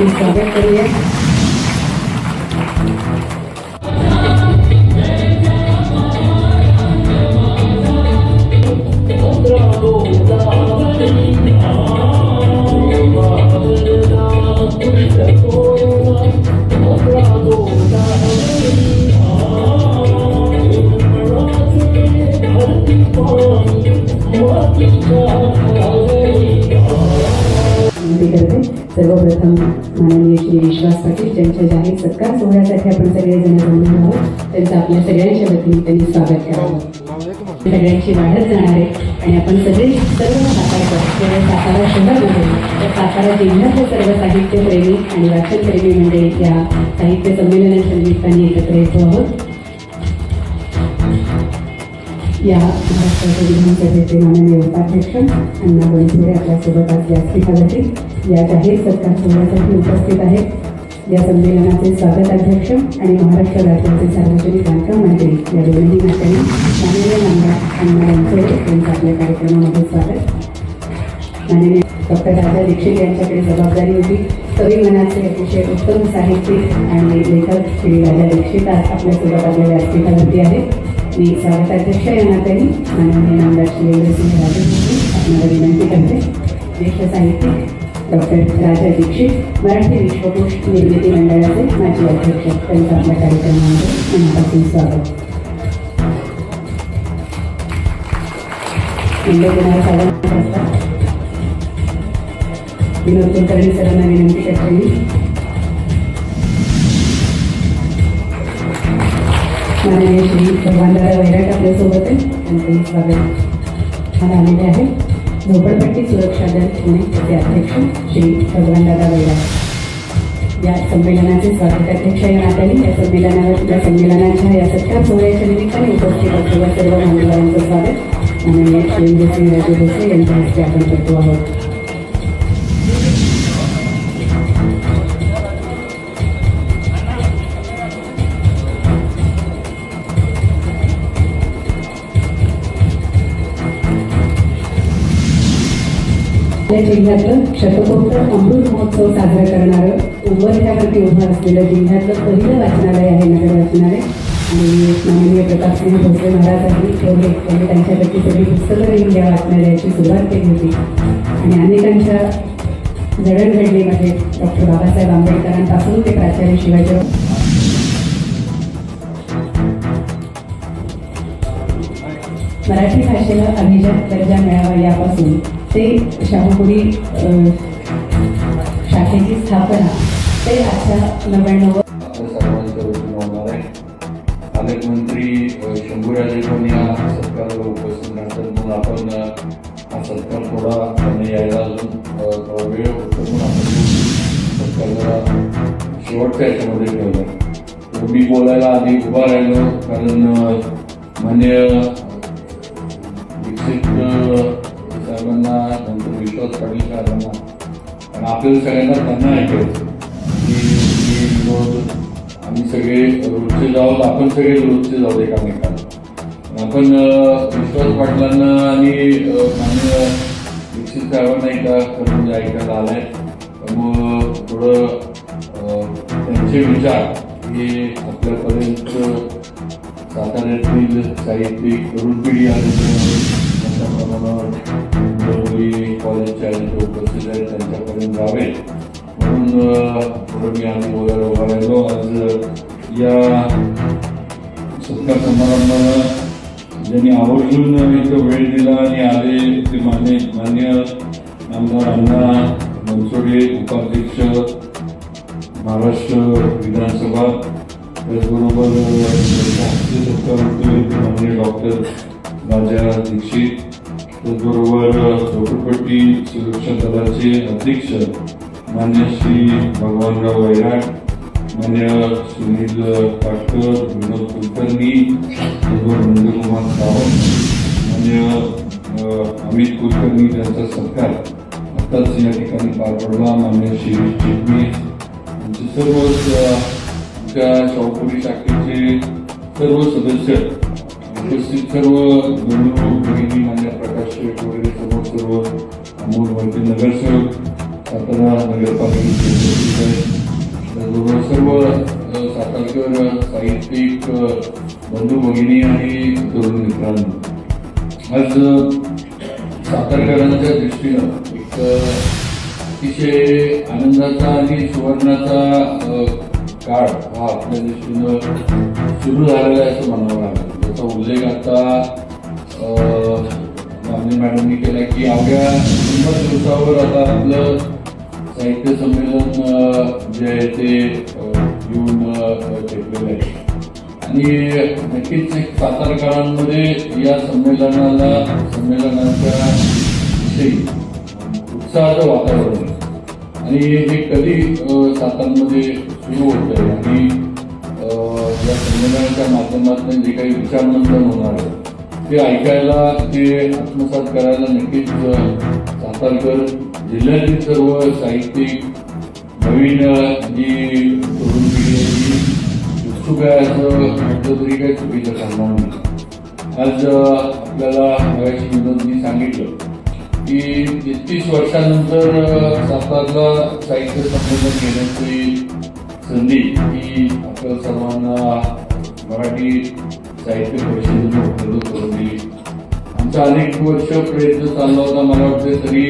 मंचावरती स्वागत करूया। सर्वप्रथम माननीय श्री विश्वास पाटील यांच्या जाहीर सत्कार सोहळ्यासाठी आपण सगळेजण जमलो आहोत। त्यांचं आपल्या सगळ्यांच्या वतीने त्यांनी स्वागत करावं। सगळ्यांची वाढत जाणार आहे आणि आपण सगळे सर्व सातारा शहरामध्ये सातारा जिल्ह्यातले सर्व साहित्यप्रेमी आणि वाचनप्रेमी मंडळी या साहित्य संमेलनाच्या निमित्ताने एकत्र येतो आहोत। या महाराष्ट्राच्या विधानसभेचे माननीय उपाध्यक्ष अण्णा बनसोडे आपल्यासोबत आज व्यासपीठावरती या जाहीर सत्कार सोहळ्यासाठी उपस्थित आहेत। या संमेलनाचे स्वागताध्यक्ष आणि महाराष्ट्र राज्याचे सार्वजनिक बांधकाम मंत्री या दोन्ही नात्याने माननीय आमदार अण्णा बनसोडे यांचं आपल्या कार्यक्रमामध्ये स्वागत। माननीय डॉक्टर राजा दीक्षित यांच्याकडे जबाबदारी होती। कवी मनाचे अतिशय उत्तम साहित्यिक आणि लेखक श्री राजा दीक्षित आज आपल्यासोबत आपल्या व्यासपीठावरती आहेत। मी स्वागताध्यक्ष या नात्याने माननीय आमदार श्री इंद्रसिंह राजे आपल्याला विनंती करते। ज्येष्ठ साहित्यिक डॉक्टर राजा दीक्षित मराठी विश्वकोश निर्मिती मंडळाचे माजी अध्यक्ष त्यांचं आपल्या कार्यक्रमामध्ये मनापासून स्वागत। विनोद कुलकर्णी सरांना विनंती करते मी। माननीय श्री भगवानदादा वैराट आपल्यासोबत आहे, त्यांचंही स्वागत आलेले आहे। झोपडपट्टी सुरक्षा दल पुणे याचे अध्यक्ष श्री भगवानदादा वैराट या संमेलनाचे स्वागताध्यक्ष या नात्याने या संमेलनाच्या या सत्कार सोहळ्याच्या निमित्ताने उपस्थित असलेल्या सर्व मान्यवरांचं स्वागत माननीय श्री इंद्रसिंह राजे भोसले यांच्या हस्ते आपण करतो आहोत। आपल्या जिल्ह्यातलं शतकोत्तर अमृत महोत्सव साजरा करणारं उंबरठ्यावरती उभं असलेलं जिल्ह्यातलं पहिलं वाचनालय आहे नगर वाचनालय। आणि माननीय प्रतापसिंह भोसले महाराजांनी त्यांनी त्यांच्यापैकी सगळी पुस्तकं लिहून या वाचनालयाची सुरुवात केली होती आणि अनेकांच्या जडणघडणीमध्ये डॉक्टर बाबासाहेब आंबेडकरांपासून ते प्राचार्य शिवाजीराव मराठी भाषेला अभिजात दर्जा मिळावा यापासून ते शाहूपुरी शाखेची स्थापना ते आजच्या 99 अनेक मंत्री शंभूराजे पण या सत्काराला उपस्थित राहतात म्हणून आपण हा सत्कार थोडा त्यांना यायला अजून वेळ होतो म्हणून आपण सत्कार जरा शेवटच्या याच्यामध्ये ठेवला। मी बोलायला आधी उभा राहिलो कारण मान्य दीक्षित साहेबांना नंतर विश्वास पाटील साहेबांना आणि आपल्याला सगळ्यांना त्यांना ऐकायचं की विनोद आम्ही सगळे रोजचे जाऊ आपण सगळे रोजचे जाऊ एकामेकांना आपण विश्वास पाटलांना आणि मान्य दीक्षित साहेबांना एका म्हणजे ऐकायला आलाय त्यामुळं थोडं त्यांचे विचार हे आपल्यापर्यंत साताऱ्यातील साहित्यिक तरुण पिढी मोठ्या प्रमाणावर कॉलेजच्या उपस्थित आहेत त्यांच्यापर्यंत जावे म्हणून थोडं मी आम्ही बोलायला उभा राहिलो। आज या सत्कार समारंभाला ज्यांनी आवर्जून इथं वेळ दिला आणि आले ते मान्य आमदार अण्णा बनसोडे उपाध्यक्ष महाराष्ट्र विधानसभा त्याचबरोबर सत्कार माननीय डॉक्टर राजा दीक्षित त्याचबरोबर झोपडपट्टी सुरक्षा दलाचे अध्यक्ष मान्य श्री भगवानराव वैराट मान्य सुनील पाटकर विनोद कुलकर्णी नंदकुमार सावंत मान्य अमित कुलकर्णी त्यांचा सत्कार आताच या ठिकाणी पार पडला। मान्य श्री चिटणीस यांचे सर्व शाहूपुरी शाखेचे सर्व सदस्य उपस्थित सर्व बंधू भगिनी मान्य प्रकाश शेठ वगैरे सर्व अमोल वैद्य नगरसेवक सातारा नगरपालिकेचे सर्व सातारकर साहित्यिक बंधू भगिनी आणि तरुण मित्रांनो, आज सातारकरांच्या दृष्टीनं एक अतिशय आनंदाचा आणि सुवर्णाचा काळ हा आपल्या दृष्टीनं सुरू झालेला आहे असं म्हणावं लागेल. त्याचा उल्लेख आता गांधी मॅडमनी केला की अवघ्या 100 दिवसावर आता आपलं साहित्य संमेलन जे आहे ते येऊन टेकलेलं आहे आणि नक्कीच एक सातारकरांमध्ये या संमेलनाच्या विषयी उत्साहाचं वातावरण आहे आणि हे कधी सातारमध्ये सुरू होत आहे आणि या संमेलनाच्या माध्यमातून जे काही विचारमंथन होणार आहे ते ऐकायला, ते आत्मसात करायला नक्कीच सातारकर जिल्ह्यातील सर्व साहित्यिक नवीन जी तरुण पिढी आहे ती उत्सुक आहे असं म्हटलं तरी काही चुकीचं ठरणार नाही. आज आपल्याला मगाशी विनोदनी सांगितलं की 33 वर्षानंतर सातारला साहित्य संमेलन घेण्याची संधी ही आपल्या सर्वांना मराठी साहित्य परिषदेनं उपलब्ध करून दिली. आमचा अनेक वर्ष प्रयत्न चालला होता. मला वाटतं तरी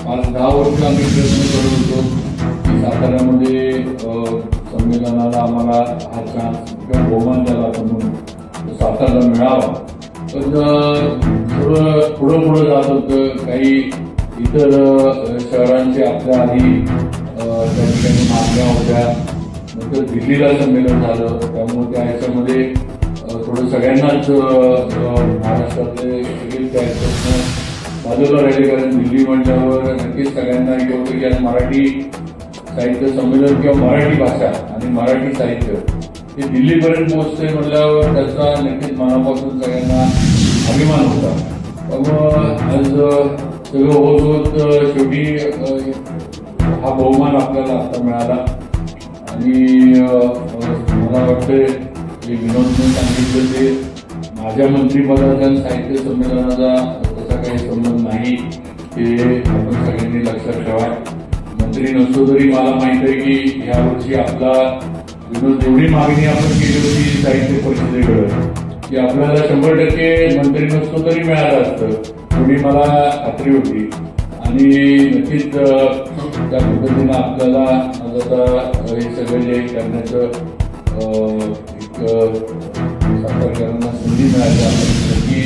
5-10 वर्ष आम्ही प्रयत्न करत होतो की साताऱ्यामध्ये संमेलनाला आम्हाला हा चान्स किंवा बहुमान झाला म्हणून सातारला मिळावा. पण थोडं पुढं जात होतं. काही इतर शहरांचे आपल्या आधी त्या ठिकाणी मागण्या होत्या. नंतर दिल्लीला संमेलन झालं, त्यामुळे त्या ह्याच्यामध्ये थोडं सगळ्यांनाच महाराष्ट्रातले सगळे त्या प्रश्न बाजूला राहिले. कारण दिल्ली म्हटल्यावर नक्कीच सगळ्यांना हे होतं की मराठी साहित्य संमेलन किंवा मराठी भाषा आणि मराठी साहित्य हे दिल्लीपर्यंत पोहोचते म्हटल्यावर त्याचा नक्कीच मनापासून सगळ्यांना अभिमान होता. त्यामुळं आज सगळं होत शेवटी हा बहुमान आपल्याला आता मिळाला आणि मला वाटतंय जे विनोदने सांगितलं ते माझ्या मंत्रिपदाचा साहित्य संमेलनाचा तसा काही संबंध नाही, ते आपण सगळ्यांनी लक्षात ठेवा. मंत्री नसतो तरी मला माहित आहे की यावर्षी आपला विनोद एवढी मागणी आपण केली होती साहित्य परिषदेकडे की आपल्याला 100% मंत्री नसतो तरी मिळालं असतं, एवढी मला खात्री होती. आणि नक्कीच त्या पद्धतीनं आपल्याला आता हे सगळं जे करण्याचं सातारकरांना संधी मिळाली आपण नक्की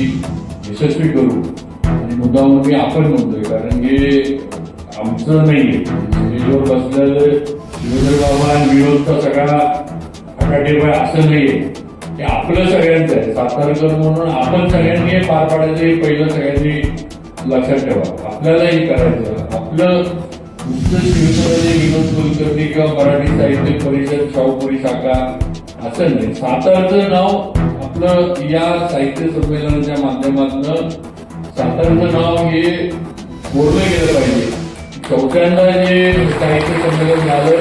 यशस्वी करू. आणि मुद्दाम मी आपण म्हणतोय कारण हे आमचं नाहीये. स्टेजवर बसलेलं शिवेंद्र बाबा आणि विनोदचा सगळा आकाटेबा असं नाहीये, ते आपलं सगळ्यांचं आहे. सातारकर म्हणून आपण सगळ्यांनी हे पार पाडायचं हे पहिलं सगळ्यांनी लक्षात ठेवा. आपल्यालाही करायचं. आपलं नुसतं शिवसेनेचे विनोद कुलकर्णी किंवा मराठी साहित्य परिषद शाहूपुरी शाखा असं नाही. सातारचं नाव आपलं या साहित्य संमेलनाच्या माध्यमातून सातारचं नाव हे बोललं गेलं पाहिजे. चौथ्यांदा जे साहित्य संमेलन झालं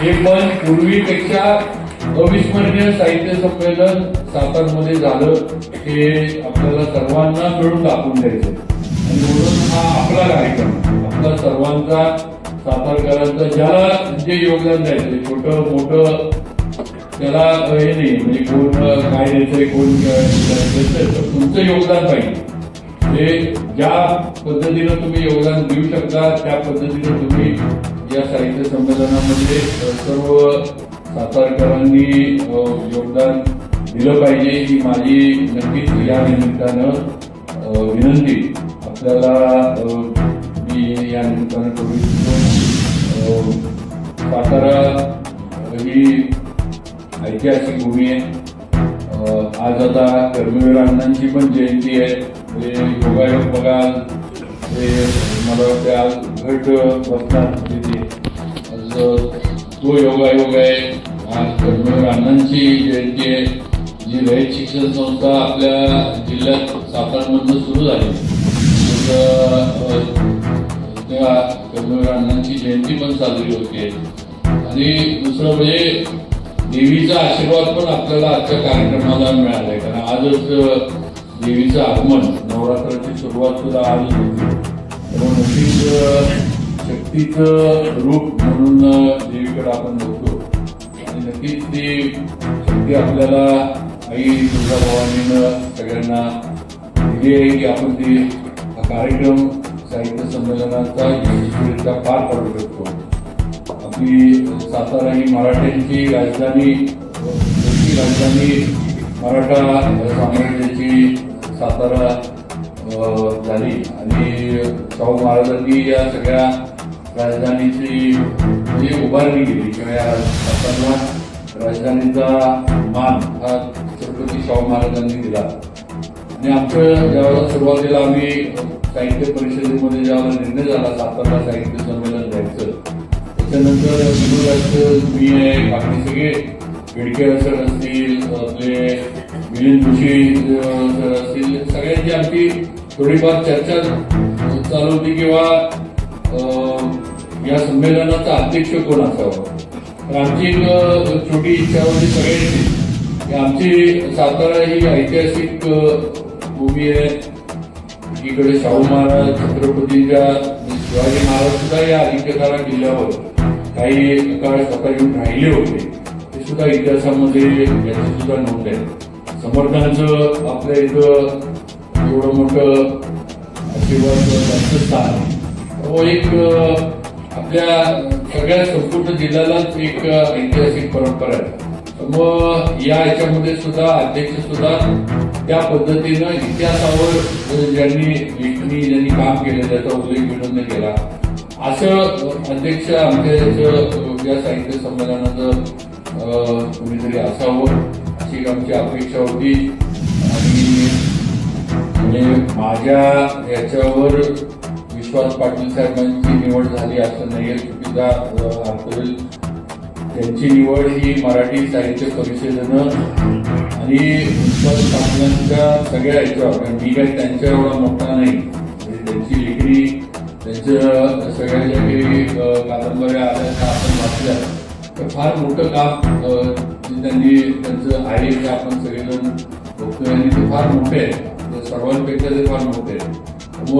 हे पण पूर्वीपेक्षा अविस्मरणीय साहित्य संमेलन सातारमध्ये झालं हे आपल्याला सर्वांना मिळून दाखवून द्यायचं आणि म्हणून हा आपला कार्यक्रम आपला सर्वांचा सातारकरांचा ज्याला जे योगदान द्यायचं छोटं मोठं त्याला हे नाही म्हणजे कोण काय द्यायचंय कोण तुमचं योगदान पाहिजे. हे ज्या पद्धतीनं तुम्ही योगदान देऊ शकता त्या पद्धतीनं तुम्ही या साहित्य संमेलनामध्ये सर्व सातारकरांनी योगदान दिलं पाहिजे ही माझी नक्कीच या निमित्तानं विनंती आपल्याला मी या निमित्तानं करू इच्छितो. सातारा ही ऐतिहासिक भूमी आहे. आज आता कर्मवीर अण्णांची पण जयंती आहे. योगायोग बघा मला वाटतं आज घट बसणार तिथे तो योगायोग आहे. आज कर्मवीर अण्णांची जयंती आहे जी रयत शिक्षण संस्था आपल्या जिल्ह्यात सातारमधून सुरू झाली. त्या कर्मवीर अण्णांची जयंती पण साजरी होते. आणि दुसरं म्हणजे देवीचा आशीर्वाद पण आपल्याला आजच्या कार्यक्रमाला मिळालाय कारण आजच देवीचं आगमन नवरात्राची सुरुवात सुद्धा आजच होती. त्यामुळे नक्कीच शक्तीचं रूप म्हणून देवीकडे आपण बघतो आणि नक्कीच ती शक्ती आपल्याला आई तुळजाभवानीनं सगळ्यांना दिली आहे की आपण ती हा कार्यक्रम साहित्य संमेलनाचा यशस्वीरित्या पार पाडू शकतो. आपली सातारा ही मराठ्यांची राजधानी, मराठा साम्राज्याची सातारा झाली आणि शाहू महाराजांनी या सगळ्या राजधानीची म्हणजे उभारणी केली किंवा या सातारा राजधानीचा मान हा छत्रपती शाहू महाराजांनी दिला. आणि आमचं ज्यावेळेला सुरुवातीला आम्ही साहित्य परिषदेमध्ये ज्यावेळेला निर्णय झाला सातारा साहित्य संमेलन द्यायचं, त्याच्यानंतर मी आहे, बाकी सगळे बेडके सर असतील, आपले मिलिंद जोशी सर असतील, सगळ्यांची आमची थोडीफार चर्चा चालू होती किंवा या संमेलनाचा अध्यक्ष कोण असावं. तर आमची एक छोटी इच्छा होती सगळ्यांची की आमची सातारा ही ऐतिहासिक भूमी आहे. इकडे शाहू महाराज, छत्रपतीच्या शिवाजी महाराज सुद्धा या अजिंक्यतारा किल्ल्यावर काही काळ स्वतः येऊन राहिले होते, ते सुद्धा इतिहासामध्ये याची सुद्धा नोंद आहे. समर्थांचं आपल्या इथं एवढं मोठं आशीर्वाद त्यांचं स्थान आहे. एक आपल्या सगळ्या संपूर्ण जिल्ह्यालाच एक ऐतिहासिक परंपरा आहे. मग या ह्याच्यामध्ये सुद्धा अध्यक्ष सुद्धा त्या पद्धतीनं इतिहासावर ज्यांनी काम केलं त्याचा उल्लेख विनोदने केला असं अध्यक्ष आमच्या या साहित्य संमेलनाचं कोणीतरी असावं अशी आमची अपेक्षा होती. आणि माझ्या याच्यावर विश्वास पाटील साहेबांची निवड झाली असं नाहीये, चुकीचा अर्थ होईल. त्यांची निवड ही मराठी साहित्य परिषदेनं आणि विश्वास पाटलांच्या सगळ्या याच्यावर, मी काही त्यांच्या एवढा मोठा नाही, त्यांची लेखणी त्यांच्या सगळ्या ज्या काही कादंबऱ्या आल्या त्या आपण वाचल्या तर फार मोठं काम त्यांचं आहे ते आपण सगळेजण बघतोय आणि ते फार मोठे आहे, सर्वांपेक्षा ते फार मोठे आहे. व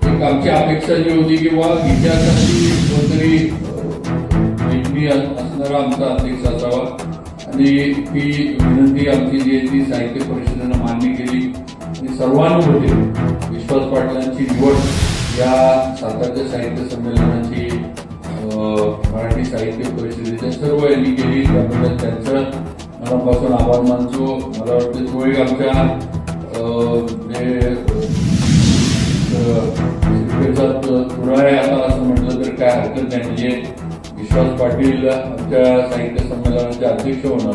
एक आमची अपेक्षा जी होती की बा इतिहासाची कोणतरी लेखणी असणारा आमचा अध्यक्ष असावा आणि ती विनंती आमची जी आहे ती साहित्य परिषदेनं मान्य केली आणि सर्वानुमते विश्वास पाटलांची निवड या सातारच्या साहित्य संमेलनाची मराठी साहित्य परिषदेच्या सर्व यांनी केली. त्याबद्दल त्यांचं मनापासून आभार मानतो. मला वाटतं तो एक आमच्या तुरा आहे आता असं म्हटलं तर काय हरकत नाही. म्हणजे विश्वास पाटील आमच्या साहित्य संमेलनाचे अध्यक्ष होणं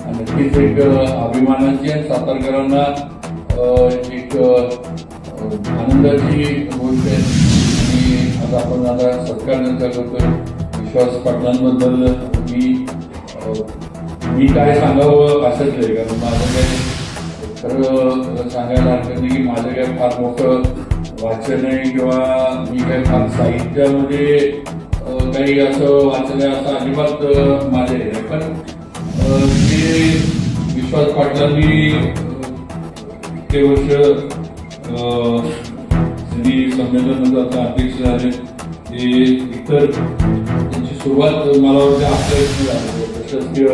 आणि नक्कीच एक अभिमानाची आणि सातारकरांना एक आनंदाची गोष्ट आहे. आणि आता आपण आता सत्कार त्यांचा करतोय. विश्वास पाटलांबद्दल मी काय सांगावं असंच आहे, कारण माझं काही खरं सांगायला हरकत नाही की माझं काही फार मोठं वाचन आहे किंवा मी काही फार साहित्यामध्ये काही असं वाचलंय असं अजिबात माझे आहे. पण ते विश्वास पाटलांनी ते वर्ष संमेलनाचा अध्यक्ष झाले ते इतर त्यांची सुरुवात मला वाटतं आपल्या प्रशासकीय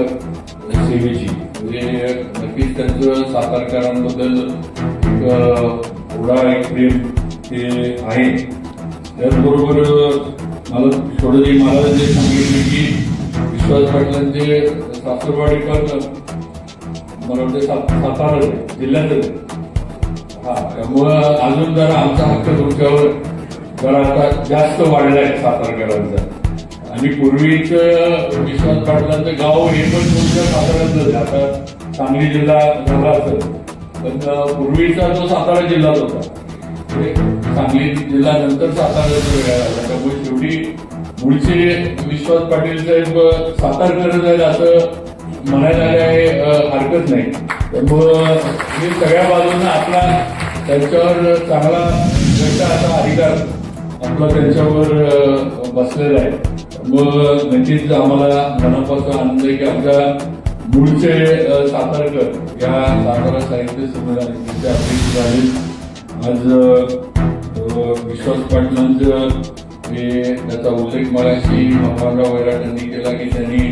सेवेची, म्हणजे नक्कीच त्यांचं सातारकरांबद्दल एक ओढा एक प्रेम ते आहे. त्याचबरोबर मला जे सांगितले की विश्वास पाटलांचे सासरवाडी पण मला वाटतं सातारा जिल्ह्यातच. त्यामुळं अजून जरा आमचा हक्क तुमच्यावर जरा आता जास्त वाढला आहे सातारकरांचा. आणि पूर्वीच विश्वास पाटलांचं गाव हे पण तुमच्या साताऱ्यातलं, आता सांगली जिल्हा झाला असेल पण पूर्वीचा जो सातारा जिल्हाच होता, सांगली जिल्हा नंतर साताऱ्याचा वेगळा झाला. त्यामुळे शेवटी मूळचे विश्वास पाटील साहेब सातारकर आहेत असं म्हणायला काही हरकत नाही. त्यामुळं मी सगळ्या बाजूंना आपला त्यांच्यावर चांगला असा अधिकार आपला त्यांच्यावर बसलेला आहे. मग नक्कीच आम्हाला मनापासून आनंद आहे की आमच्या मूळचे सातारकर या सातारा साहित्य संमेलनाचे अध्यक्ष झाले. आज विश्वास पाटलांचं त्याचा उल्लेख मगाशी भगवानराव वैराटांनी केला की त्यांनी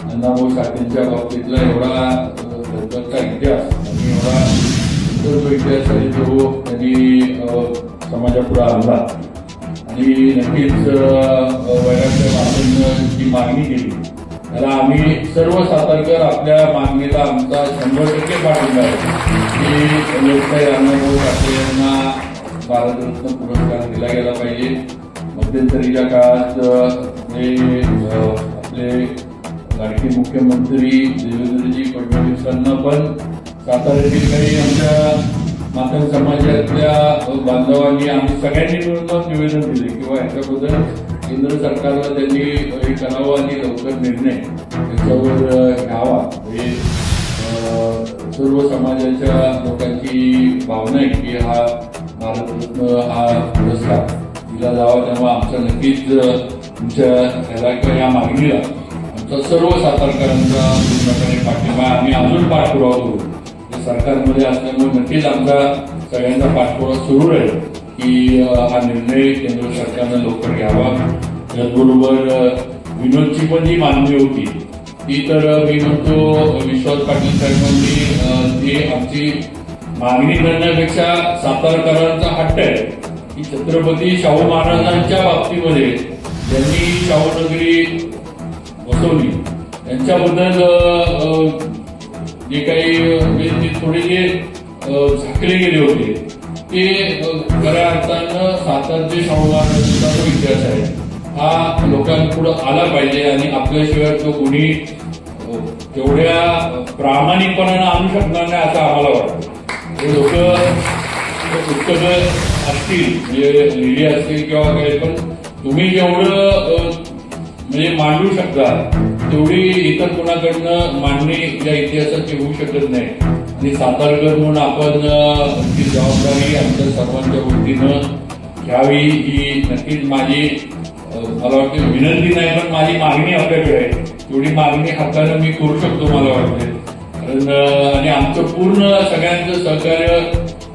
अण्णाभाऊ साठेंच्या बाबतीतला एवढा धगधगचा इतिहास आणि एवढा सुंदर जो इतिहास आहे तो त्यांनी समाजापुढे आणला आणि नक्कीच वैराटच्या बाबतीत जी मागणी केली त्याला आम्ही सर्व सातारकर आपल्या मागणीला आमचा 100% पाठिंबा आहे की लोकशाही अण्णाभाऊ साठे यांना भारतरत्न पुरस्कार दिला गेला पाहिजे. मध्यंतरीच्या काळात आपले लाडके मुख्यमंत्री देवेंद्रजी फडणवीसांना पण साताऱ्यातील काही आमच्या मातंग समाजातल्या बांधवांनी आम्ही सगळ्यांनी मिळून निवेदन दिले किंवा याच्याबद्दल केंद्र सरकारला त्यांनी हे करावं आणि लवकर निर्णय त्याच्यावर घ्यावा. हे सर्व समाजाच्या लोकांची भावना आहे की हा भारतरत्न हा पुरस्कार दिला जावा. तेव्हा आमचा नक्कीच तुमच्या ह्याला किंवा या मागणीला आमचा सर्व सातारकरांचा पूर्णपणे पाठिंबा. आम्ही अजून पाठपुरावा करू. सरकारमध्ये असल्यामुळे नक्कीच आमचा सगळ्यांचा पाठपुरावा सुरू राहील की हा निर्णय केंद्र सरकारनं लवकर घ्यावा. त्याचबरोबर विनोदची पण जी मागणी होती ती तर मी म्हणतो विश्वास पाटील साहेबांनी ती आमची मागणी करण्यापेक्षा सातारकरांचा हट्ट आहे की छत्रपती शाहू महाराजांच्या बाबतीमध्ये ज्यांनी शाहूनगरी बसवली त्यांच्याबद्दल जे काही थोडे जे झाकले गेले होते ते खऱ्या अर्थानं सातारचे शाहू महाराजांचा जो इतिहास आहे हा लोकांपुढे आला पाहिजे आणि आपल्याशिवाय तो कोणी तेवढ्या प्रामाणिकपणानं आणू शकणार नाही असं आम्हाला वाटतं. हे लोक पुस्तकं असतील म्हणजे लिहिली असतील किंवा काही पण तुम्ही जेवढं म्हणजे मांडू शकता तेवढी इतर कोणाकडनं मांडणी या इतिहासाची होऊ शकत नाही. आणि सातारकर म्हणून आपण ती जबाबदारी आमच्या सर्वांच्या वतीनं घ्यावी ही नक्कीच माझी मला वाटतं विनंती नाही पण माझी मागणी आपल्याकडे आहे. तेवढी मागणी हक्कानं मी करू शकतो मला वाटते. आणि आमचं पूर्ण सगळ्यांचं सहकार्य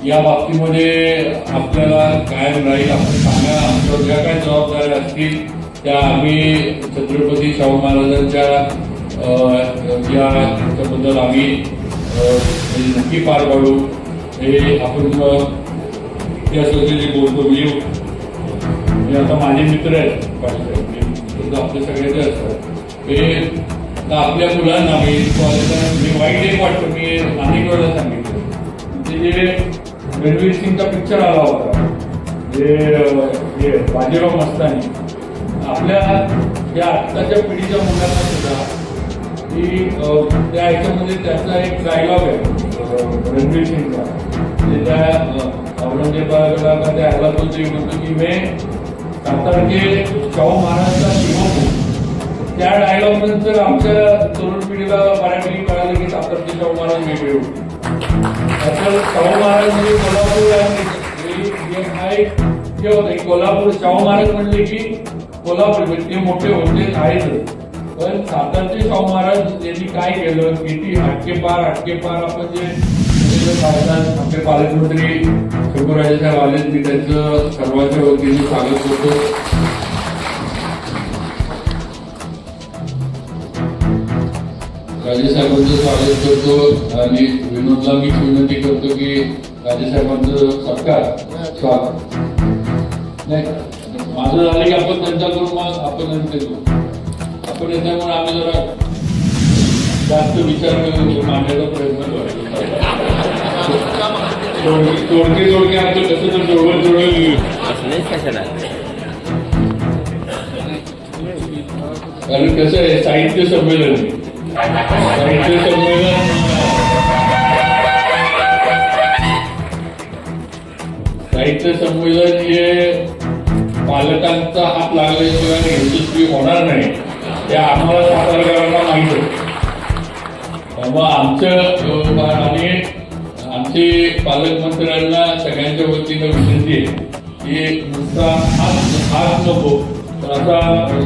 या बाबतीमध्ये आपल्याला कायम राहील. आपण सांगा आमच्या ज्या काही जबाबदाऱ्या असतील त्या आम्ही छत्रपती शाहू महाराजांच्या याच्याबद्दल आम्ही नक्की पार पाडू. हे आपण इतिहासाचे जे बोलतो मी आता माझे मित्र आहेत आपले सगळ्याचे असतात हे आपल्या मुलांना मी कॉलेजला मी वाईट एक वाटतं मी नाशिकला सांगितलं ते जे रणवीर सिंगचा पिक्चर आला होता जे बाजीराव मस्तानी आपल्या या आत्ताच्या पिढीच्या मुलांना सुद्धा की त्या ह्याच्यामध्ये त्याचा एक डायलॉग आहे रणवीर सिंगचा म्हणजे त्या औरंगजेबाला त्या ह्याला तो जे म्हणतो की मी सातार के शाहू महाराजचा शिवम त्या डायलॉग नंतर आमच्या तरुण पिढीला मराठी कळालं की सातारचे शाहू महाराज वेगळे होते. शाहू महाराज म्हणजे कोल्हापूर हा एक हे होतं कोल्हापूर शाहू महाराज म्हणले की कोल्हापूर ते मोठे होते आहेतच पण सातारचे शाहू महाराज यांनी काय केलं किती हटकेपार आपण जे आपले पालकमंत्री शंभूराजे साहेब आले मी त्यांचं सर्वांच्या वतीने स्वागत करतो. राजेसाहेबांचं स्वागत करतो आणि विनोदला मी विनंती करतो की राजेसाहेबांचं सत्कार स्वागत नाही माझं झालं की आपण त्यांच्याकडून मग आपण येतो आपण येण्यामुळे आम्ही जरा जास्त विचार मांडण्याचा प्रयत्न करतो. तोडके आमचं कसं तर जोडवून कारण कसं आहे साहित्य संमेलन हे पालकांचा हात लागल्याशिवाय यशस्वी होणार नाही ते आम्हाला सातारकरांना माहित आहे. मग आमचं आणि आमचे पालकमंत्र्यांना सगळ्यांच्या वतीनं विनंती आहे की नुसता हात नको तर आता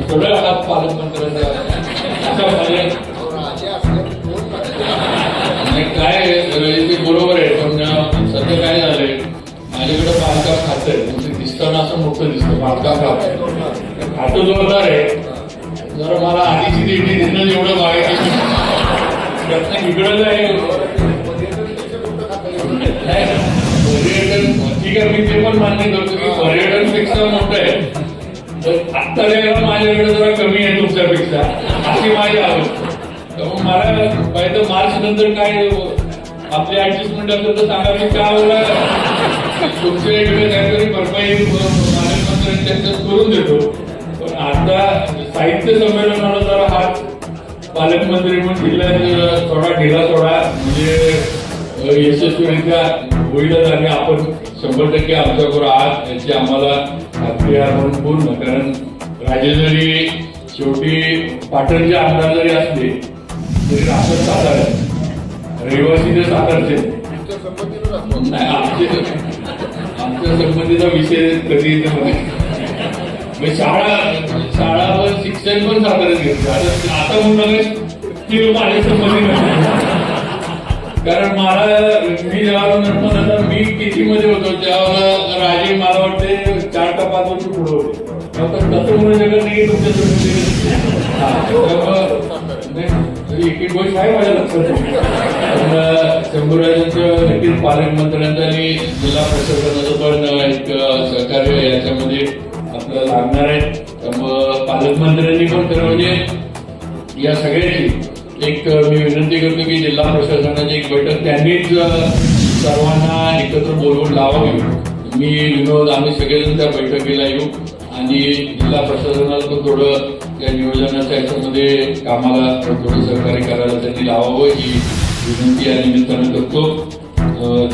सरळ हात पालकमंत्र्यांचा अशा माझ्या काय ते बरोबर आहे पण सध्या काय झालंय माझ्याकडे पालका खात आहे दिसताना असं मोठं दिसतं पालका खात खातं जोरदार आहे. जरा मला आधीची देणी देणं एवढं बघायचं इकडं पर्यटन ठीक आहे, मी ते पण मान्य करतो की पर्यटनपेक्षा मोठं आहे. तर आत्ता वेळेला माझ्याकडे जरा कमी आहे तुमच्यापेक्षा, अशी माझी आवड. त्यामुळे मला पाहिजे मार्च नंतर काय आपली ऍडजस्टमेंट असेल तर सांगा, मी त्यावेळेला तुमच्या इकडे काहीतरी भरपाई पालकमंत्र्यांच्या करून देतो. पण आता साहित्य संमेलनाला जरा हात पालकमंत्री म्हणून जिल्ह्यात थोडा ढिला सोडा, म्हणजे यशस्वीरित्या होईलच. आणि आपण 100% आमच्याबरोबर आहात याची आम्हाला खात्री आहे. म्हणून पूर्ण, कारण राजे जरी शेवटी पाटणचे आमदार जरी असले तरी राहतात सातारा, रहिवासी ते सातारचे नाही. आमच्या संबंधीचा विषय कधी शाळा पण शिक्षण पण साताऱ्यात घेतलं. आता म्हणून की माझ्या संबंधी नाही, कारण मी जेव्हा नर्मदा मी किती मध्ये होतो तेव्हा राजे मला वाटते 4 का 5 वर्ष पुढे होते. तसं म्हणू शकत नाही की तुमच्या एक एक गोष्ट आहे माझ्या लक्षात. शंभूराजांचं नक्कीच पालकमंत्र्यांचं आणि जिल्हा प्रशासनाचं पण एक सहकार्य याच्यामध्ये आपल्याला लागणार आहे. त्यामुळं पालकमंत्र्यांनी पण खरं म्हणजे या सगळ्याची एक मी विनंती करतो की जिल्हा प्रशासनाची एक बैठक त्यांनीच सर्वांना एकत्र बोलवून लावावी. मी विनोद आम्ही सगळेजण त्या बैठकीला येऊ आणि जिल्हा प्रशासनाला पण थोडं या नियोजनाच्या याच्यामध्ये कामाला थोडं सहकार्य करायला त्यांनी लावावं ही विनंती या निमित्तानं करतो.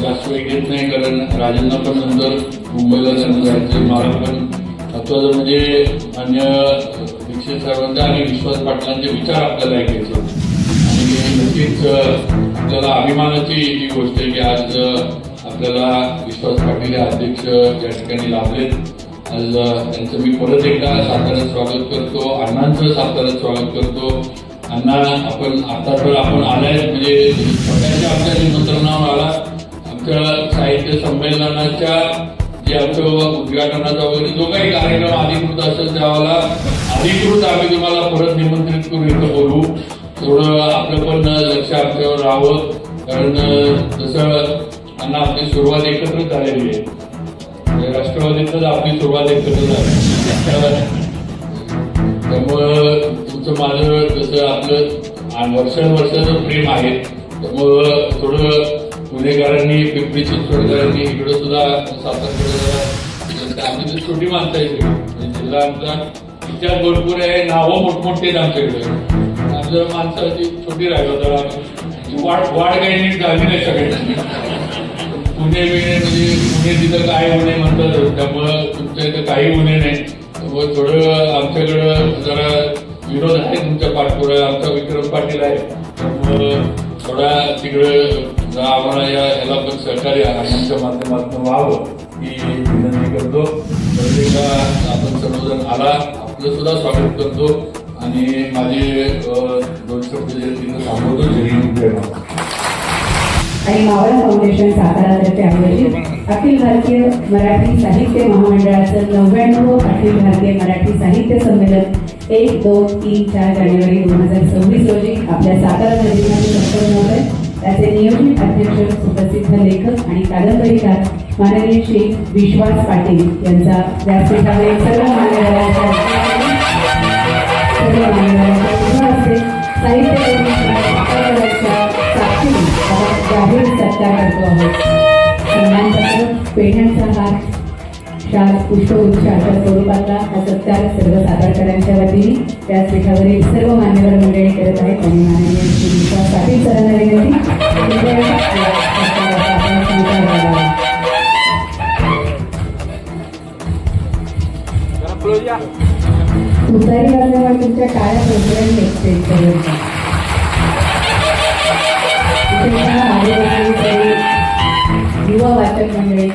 जास्त वेळ घेत नाही, कारण राजांना पण नंतर मुंबईला त्यांना जायचं. मला पण महत्वाचं म्हणजे मान्य दीक्षित साहेबांचा आणि विश्वास पाटलांचे विचार आपल्याला ऐकायचे. आणि नक्कीच आपल्याला अभिमानाची ही गोष्ट आहे की आज आपल्याला विश्वास पाटील हे अध्यक्ष या ठिकाणी लाभलेत. आज त्यांचं मी परत एकदा साताऱ्यात स्वागत करतो. अण्णांचं साताऱ्यात स्वागत करतो. अण्णा आपण आता तर आपण आलाय म्हणजे स्वतःच्या आमच्या निमंत्रणावर आला. आमच्या साहित्य संमेलनाच्या जे आमचं उद्घाटनाचा वगैरे जो काही कार्यक्रम अधिकृत असेल त्यावेळेला अधिकृत आम्ही तुम्हाला परत निमंत्रित करून इथं बोलू. थोडं आपलं पण लक्ष आमच्यावर राहावं, कारण जसं अण्णा आपली सुरुवात एकत्रच झालेली आहे. राष्ट्रवादीतच आपली सुरुवात एकत्र झाली. त्यामुळं तुमचं माझं जसं आपलं वर्षानुवर्षाचं प्रेम आहे, त्यामुळं थोडं पुणेकरांनी पिंपरी चिंचवडकरांनी इकडं सुद्धा सातारकडे आमची तर छोटी माणसं आहे सगळी. जिल्हा आमचा इतिहास भरपूर आहे, नावं मोठमोठे आहेत आमच्याकडे. आमच्या माणसाची छोटी राहिलो तर वाढ काही नीट झाली नाही सगळ्यांची. पुणे म्हणजे पुणे तिथं काय होणे म्हणतात, त्यामुळं तुमच्या इथं काही होणे नाही. त्यामुळे थोडं आमच्याकडं जरा विरोध आहे तुमच्या पाठपुढे. आमचा विक्रम पाटील आहे, त्यामुळं थोडा तिकडं आम्हाला याला पण सहकार्य आमच्या माध्यमातून व्हावं ही विनंती करतो. प्रत्येका आपण सर्वजण आला आपलं सुद्धा स्वागत करतो आणि माझे 2 शब्द जे तिथं थांबवतो. आणि मावळा फाउंडेशन सातारातर्फे आयोजित अखिल भारतीय मराठी साहित्य महामंडळाचं 99वं अखिल भारतीय मराठी साहित्य संमेलन 1, 2, 3, 4 जानेवारी 2026 रोजी आपल्या सातारा जिल्ह्यामध्ये संपन्न होत आहे. त्याचे नियोजित अध्यक्ष सुप्रसिद्ध लेखक आणि कादंबरीकार माननीय श्री विश्वास पाटील यांचा व्यासपीठावर सर्व मान्यवरांच्या जाहीर सत्कार करतो आहोत. सन्मानपत्र, पेढ्यांचा हार, शाल, पुष्पगुच्छ अशा स्वरूपातला हा सत्कार सर्व सातारकरांच्या वतीने व्यासपीठावरील सर्व मान्यवर मंडळी करत आहेत. आणि माननीय श्री विश्वास पाटील सरांना विनंती तुतारी वाजल्यावर तुमच्या काळ्या प्रोग्राम युवा वाचक मंडळी